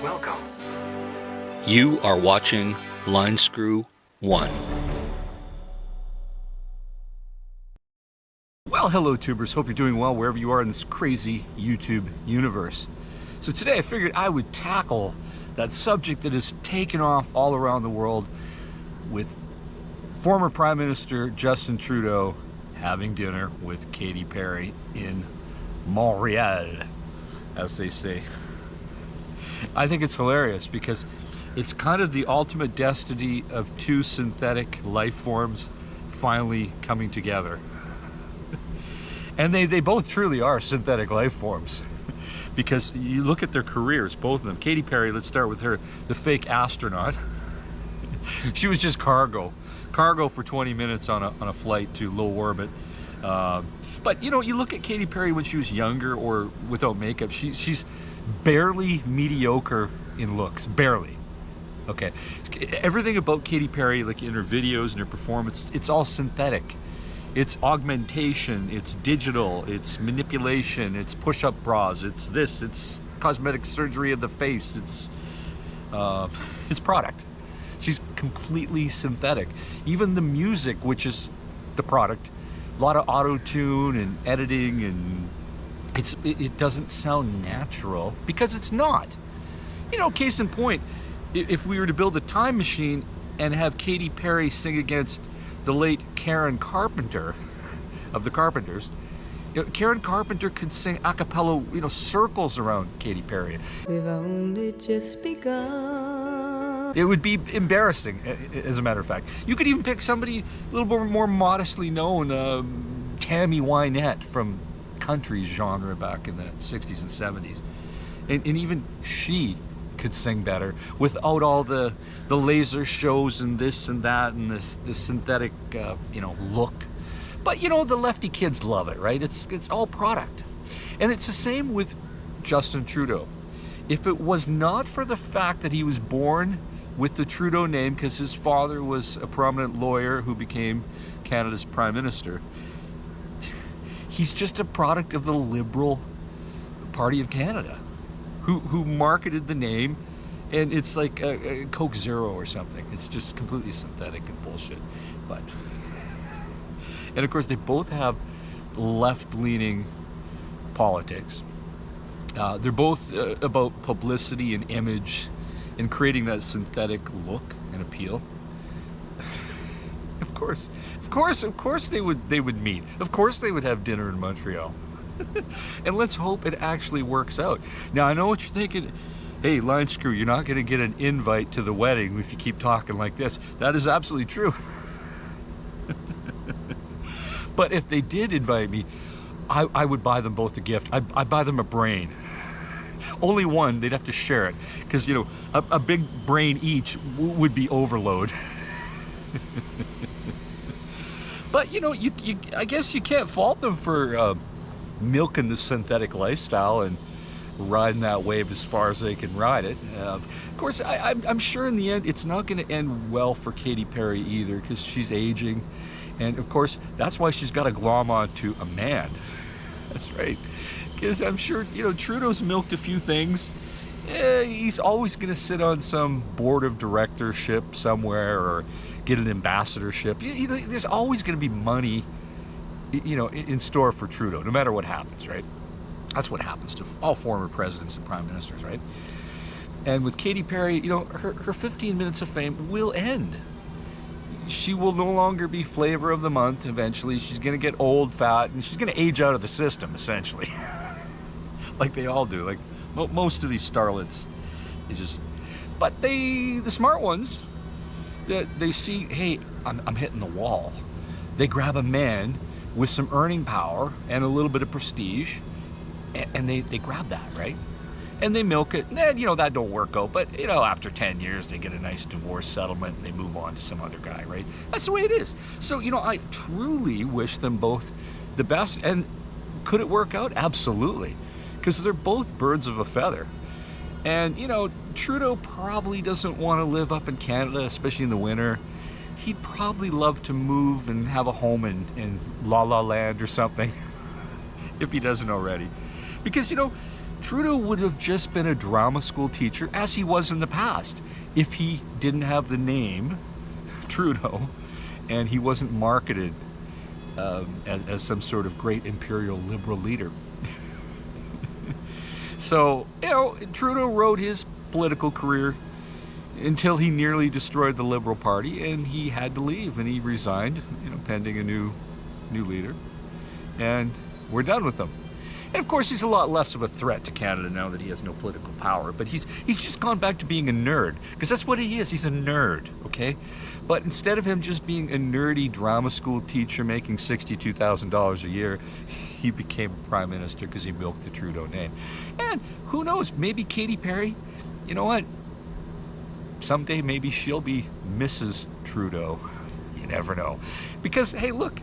Welcome. You are watching Line Screw 1. Well, hello tubers, hope you're doing well wherever you are in this crazy YouTube universe. So today I figured I would tackle that subject that has taken off all around the world with former Prime Minister Justin Trudeau having dinner with Katy Perry in Montreal, as they say. I think it's hilarious because it's kind of the ultimate destiny of two synthetic life forms finally coming together. And they both truly are synthetic life forms because you look at their careers, both of them. Katy Perry, let's start with her, the fake astronaut. She was just cargo for 20 minutes on a flight to low orbit. But you know, you look at Katy Perry when she was younger or without makeup, she's barely mediocre in looks, barely. Okay, everything about Katy Perry, like in her videos and her performance, it's all synthetic. It's augmentation, it's digital, it's manipulation, it's push-up bras, it's this, it's cosmetic surgery of the face, it's product. She's completely synthetic. Even the music, which is the product, a lot of auto-tune and editing, and it doesn't sound natural because it's not. You know, case in point, if we were to build a time machine and have Katy Perry sing against the late Karen Carpenter of the Carpenters, you know, Karen Carpenter could sing a cappella, you know, circles around Katy Perry. We've only just begun. It would be embarrassing, as a matter of fact. You could even pick somebody a little bit more modestly known, Tammy Wynette from country genre back in the 60s and 70s. And even she could sing better without all the laser shows and this and that and this synthetic, you know, look. But, you know, the lefty kids love it, right? It's all product. And it's the same with Justin Trudeau. If it was not for the fact that he was born with the Trudeau name because his father was a prominent lawyer who became Canada's Prime Minister, he's just a product of the Liberal Party of Canada who marketed the name, and it's like a Coke Zero or something. It's just completely synthetic and bullshit. But and of course they both have left-leaning politics. They're both about publicity and image and creating that synthetic look and appeal. Of course they would meet. Of course they would have dinner in Montreal. And let's hope it actually works out. Now I know what you're thinking. Hey, Line Screw, you're not going to get an invite to the wedding if you keep talking like this. That is absolutely true. But if they did invite me, I would buy them both a gift. I'd buy them a brain. Only one, they'd have to share it. Because, you know, a big brain each would be overload. But, you know, I guess you can't fault them for milking the synthetic lifestyle and riding that wave as far as they can ride it. Of course, I'm sure in the end it's not going to end well for Katy Perry either, because she's aging, and of course that's why she's got to glom on to a man. That's right, because I'm sure, you know, Trudeau's milked a few things. He's always going to sit on some board of directorship somewhere or get an ambassadorship. You know, there's always going to be money, you know, in store for Trudeau, no matter what happens, right? That's what happens to all former presidents and prime ministers, right? And with Katy Perry, you know, her 15 minutes of fame will end. She will no longer be flavor of the month eventually. She's going to get old, fat, and she's going to age out of the system, essentially. Like they all do. Like most of these starlets, they just... But the smart ones, that they see, hey, I'm hitting the wall. They grab a man with some earning power and a little bit of prestige, and they grab that, right? And they milk it, and then, you know, that don't work out, but, you know, after 10 years they get a nice divorce settlement and they move on to some other guy, right? That's the way it is. So, you know, I truly wish them both the best. And could it work out? Absolutely, because they're both birds of a feather. And, you know, Trudeau probably doesn't want to live up in Canada, especially in the winter. He'd probably love to move and have a home in La La Land or something, if he doesn't already. Because, you know, Trudeau would have just been a drama school teacher, as he was in the past, if he didn't have the name Trudeau and he wasn't marketed as some sort of great imperial liberal leader. So, Trudeau wrote his political career until he nearly destroyed the Liberal Party, and he had to leave, and he resigned, pending a new leader, and we're done with him. And of course, he's a lot less of a threat to Canada now that he has no political power, but he's just gone back to being a nerd, because that's what he is. He's a nerd, okay? But instead of him just being a nerdy drama school teacher making $62,000 a year, he became prime minister because he milked the Trudeau name. And who knows, maybe Katy Perry, you know what? Someday maybe she'll be Mrs. Trudeau. You never know. Because, hey, look,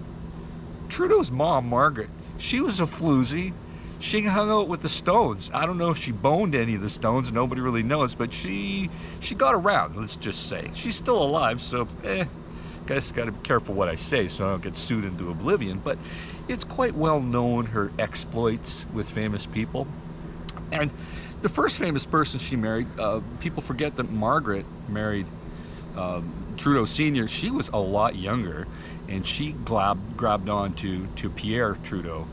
Trudeau's mom, Margaret, she was a floozy. She hung out with the Stones. I don't know if she boned any of the Stones. Nobody really knows, but she got around, let's just say. She's still alive, so, guys got to be careful what I say so I don't get sued into oblivion. But it's quite well known, her exploits with famous people. And the first famous person she married, people forget that Margaret married Trudeau Sr. She was a lot younger, and she grabbed on to Pierre Trudeau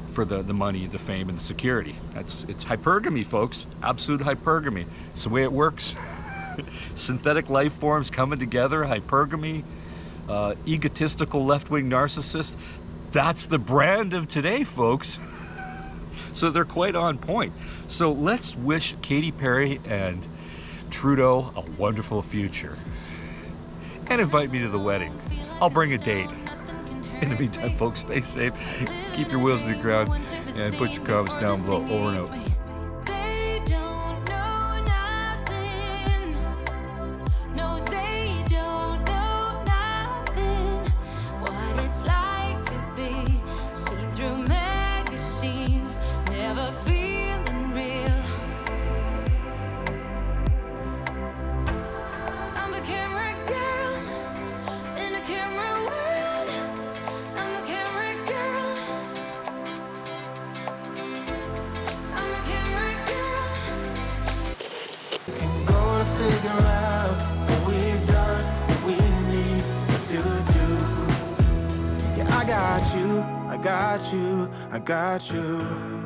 for the money, the fame, and the security. It's hypergamy, folks. Absolute hypergamy. It's the way it works. Synthetic life forms coming together, hypergamy, egotistical left-wing narcissist. That's the brand of today, folks. So they're quite on point. So let's wish Katy Perry and Trudeau a wonderful future. And invite me to the wedding. I'll bring a date. In the meantime, folks, stay safe, keep your wheels to the ground, and put your comments down below. Over and out. They don't know nothing. No, they don't know nothing. What it's like to be seen through magazines, never feeling real. I'm a camera girl in a camera world. I'm a camera girl. I'm a camera girl. Can go to figure out what we've done, what we need to do. Yeah, I got you, I got you, I got you.